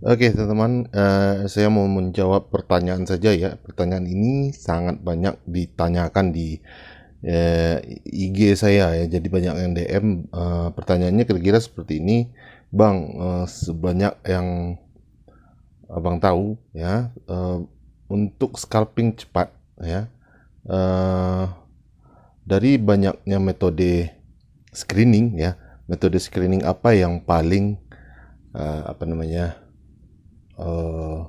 Oke, teman-teman, saya mau menjawab pertanyaan saja ya. Pertanyaan ini sangat banyak ditanyakan di IG saya ya. Jadi banyak yang DM. Pertanyaannya kira-kira seperti ini, Bang. Sebanyak yang Abang tahu ya, untuk scalping cepat ya, eh, dari banyaknya metode screening ya, metode screening apa yang paling apa namanya eh,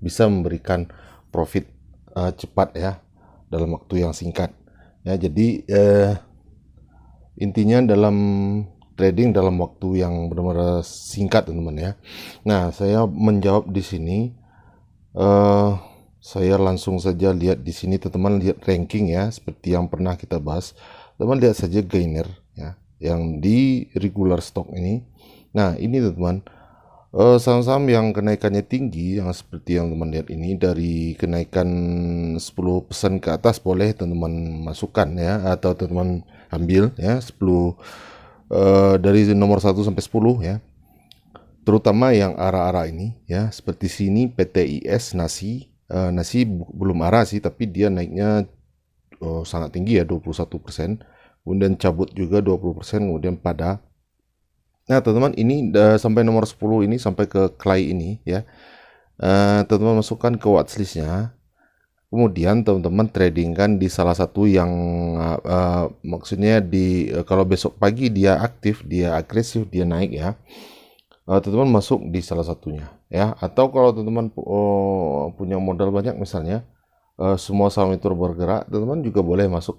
bisa memberikan profit cepat ya dalam waktu yang singkat ya. Jadi intinya dalam trading dalam waktu yang benar-benar singkat, teman-teman ya. Nah, saya menjawab di sini, eh saya langsung saja lihat di sini, teman-teman lihat ranking ya, seperti yang pernah kita bahas. Teman lihat saja gainer ya yang di regular stock ini. Nah, ini teman-teman, saham-saham yang kenaikannya tinggi, yang seperti yang teman lihat ini, dari kenaikan 10% ke atas boleh teman-teman masukkan ya, atau teman ambil ya 10, dari nomor 1 sampai 10 ya. Terutama yang arah-arah ini ya, seperti sini PTIS Nasi. Nasi belum arah sih, tapi dia naiknya sangat tinggi ya, 21%. Kemudian cabut juga 20%, kemudian pada. Nah, teman-teman, ini sampai nomor 10 ini, sampai ke clay ini ya. Teman-teman masukkan ke watchlistnya. Kemudian teman-teman tradingkan di salah satu yang maksudnya di kalau besok pagi dia aktif, dia agresif, dia naik ya. Teman-teman masuk di salah satunya ya. Atau kalau teman-teman punya modal banyak misalnya, semua saham itu bergerak, teman-teman juga boleh masuk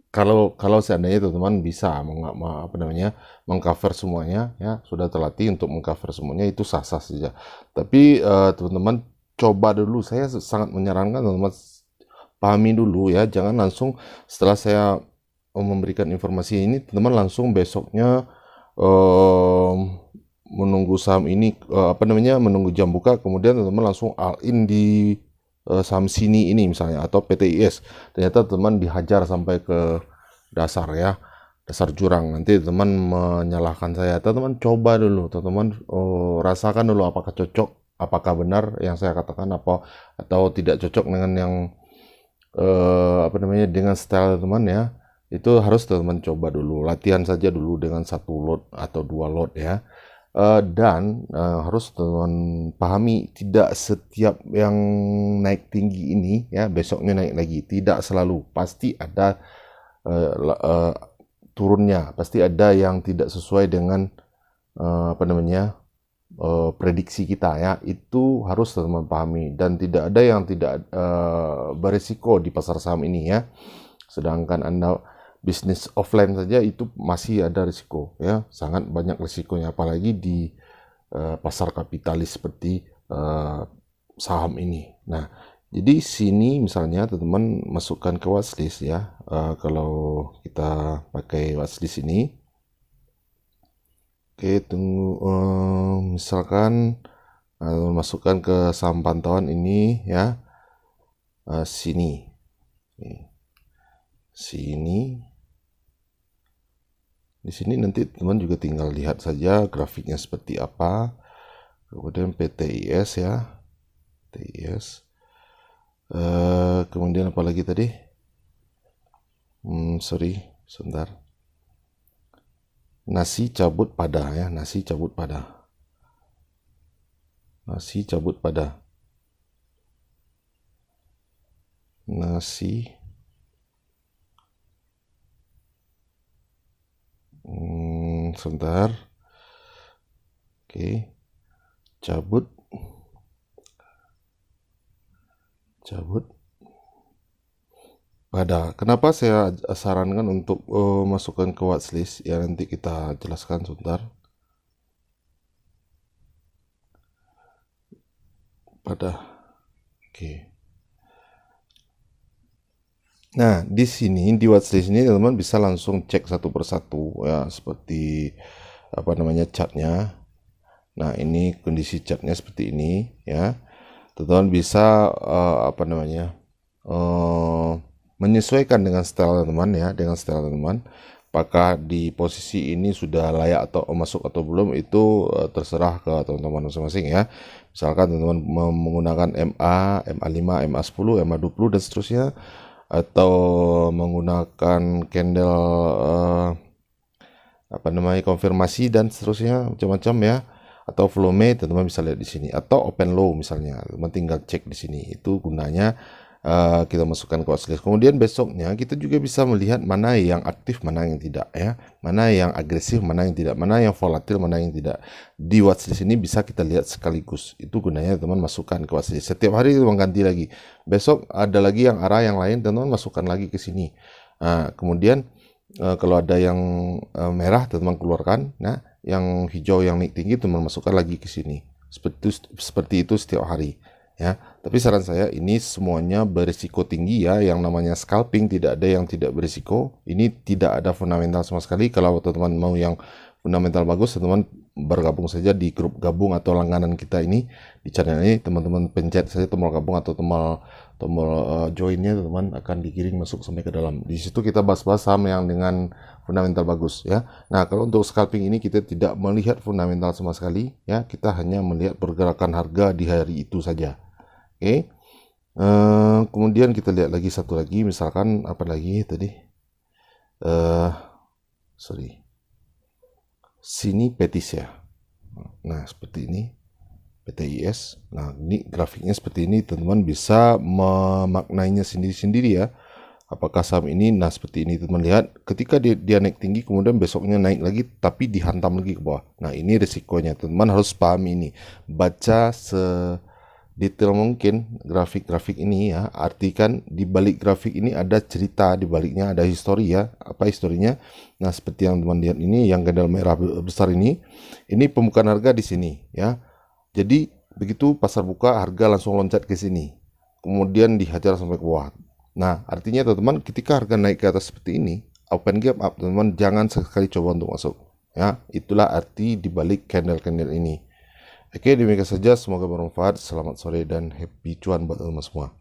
kalau kalau seandainya teman-teman bisa apa namanya mengcover semuanya ya, sudah terlatih untuk mengcover semuanya, itu sah-sah saja. Tapi teman-teman coba dulu, saya sangat menyarankan teman-teman pahami dulu ya, jangan langsung setelah saya memberikan informasi ini teman-teman langsung besoknya menunggu saham ini apa namanya menunggu jam buka, kemudian teman-teman langsung all in di saham sini ini misalnya, atau PTIS. Ternyata teman dihajar sampai ke dasar ya, dasar jurang. Nanti teman menyalahkan saya. Teman coba dulu, teman rasakan dulu apakah cocok, apakah benar yang saya katakan, apa atau tidak cocok dengan yang apa namanya dengan style teman ya. Itu harus teman coba dulu, latihan saja dulu dengan 1 lot atau 2 lot ya. Dan harus teman pahami, tidak setiap yang naik tinggi ini ya besoknya naik lagi, tidak selalu. Pasti ada turunnya, pasti ada yang tidak sesuai dengan apa namanya prediksi kita ya. Itu harus teman pahami, dan tidak ada yang tidak berisiko di pasar saham ini ya. Sedangkan Anda bisnis offline saja itu masih ada risiko ya, sangat banyak risikonya, apalagi di pasar kapitalis seperti saham ini. Nah, jadi sini misalnya teman-teman masukkan ke watchlist ya. Kalau kita pakai watchlist ini, oke, tunggu, misalkan masukkan ke saham pantauan ini ya, sini, sini. Di sini nanti teman juga tinggal lihat saja grafiknya seperti apa. Kemudian PTIS ya, PTIS. Kemudian apa lagi tadi? Sorry, sebentar. Nasi cabut pada ya, nasi cabut pada. Nasi cabut pada. Nasi. Sebentar. Oke. Cabut pada. Kenapa saya sarankan untuk masukkan ke watchlist ya, nanti kita jelaskan sebentar. Pada. Oke. Nah, di sini di watchlist ini teman-teman bisa langsung cek satu persatu ya, seperti apa namanya chartnya. Nah, ini kondisi chartnya seperti ini ya. Teman-teman bisa apa namanya menyesuaikan dengan style teman ya, dengan style teman. apakah di posisi ini sudah layak atau masuk atau belum, itu terserah ke teman-teman masing-masing ya. Misalkan teman-teman menggunakan MA, MA5, MA10, MA20 dan seterusnya, atau menggunakan candle konfirmasi dan seterusnya, macam-macam ya, atau flow mate, teman-teman bisa lihat di sini, atau open low misalnya, teman tinggal cek di sini. Itu gunanya kita masukkan ke watchlist. Kemudian besoknya kita juga bisa melihat mana yang aktif, mana yang tidak ya, mana yang agresif, mana yang tidak, mana yang volatil, mana yang tidak. Di watchlist ini bisa kita lihat sekaligus. Itu gunanya teman masukkan ke watchlist. Setiap hari teman ganti lagi. Besok ada lagi yang arah yang lain, teman masukkan lagi ke sini. Kemudian kalau ada yang merah teman keluarkan, nah yang hijau yang naik tinggi teman masukkan lagi ke sini. Seperti itu setiap hari ya. Tapi saran saya, ini semuanya berisiko tinggi ya. Yang namanya scalping tidak ada yang tidak berisiko. Ini tidak ada fundamental sama sekali. Kalau teman-teman mau yang fundamental bagus, teman-teman bergabung saja di grup gabung atau langganan kita ini di channel ini. Teman-teman pencet saja tombol gabung atau tombol joinnya, teman-teman akan digiring masuk sampai ke dalam. Di situ kita bahas-bahas saham yang dengan fundamental bagus ya. Nah, kalau untuk scalping ini kita tidak melihat fundamental sama sekali ya. Kita hanya melihat pergerakan harga di hari itu saja. Oke. Kemudian kita lihat lagi satu lagi, misalkan apa lagi tadi? Sini Petis ya. Nah, seperti ini. PTIS. Nah, ini grafiknya seperti ini, teman-teman bisa memaknainya sendiri-sendiri ya. Apakah saham ini, nah seperti ini teman lihat, ketika dia naik tinggi, kemudian besoknya naik lagi, tapi dihantam lagi ke bawah. Nah, ini risikonya, teman-teman harus paham ini. Baca sedetail mungkin grafik-grafik ini ya. Artikan di balik grafik ini ada cerita, di baliknya ada histori ya. Apa historinya? Nah, seperti yang teman lihat ini, yang candle merah besar ini pembukaan harga di sini ya. Jadi begitu pasar buka, harga langsung loncat ke sini, kemudian dihajar sampai ke bawah. Nah, artinya teman-teman, ketika harga naik ke atas seperti ini, open gap up, teman-teman jangan sekali coba untuk masuk ya. Itulah arti dibalik candle-candle ini. Oke, demikian saja, semoga bermanfaat. Selamat sore dan happy cuan buat teman-teman semua.